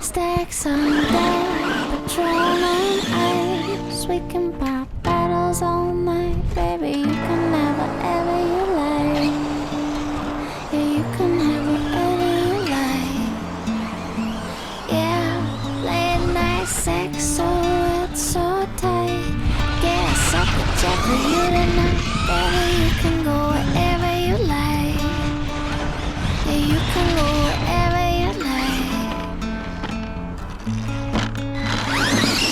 Stacks on deck, Patron and ice. We can pop bottles all night, baby. You can have whatever you like. Yeah, you can have whatever you like. Yeah, late night sex, so it's so tight. Guess I could check for you tonight, baby. You can go wherever you like. Yeah, you can go wherever you like.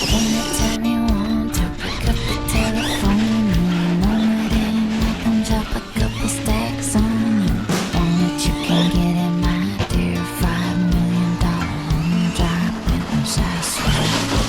Anytime you want to pick up the telephone, you know it ain't. I can drop a couple stacks on you. Want what you can get it, my dear. $5 million home dropping, I swear.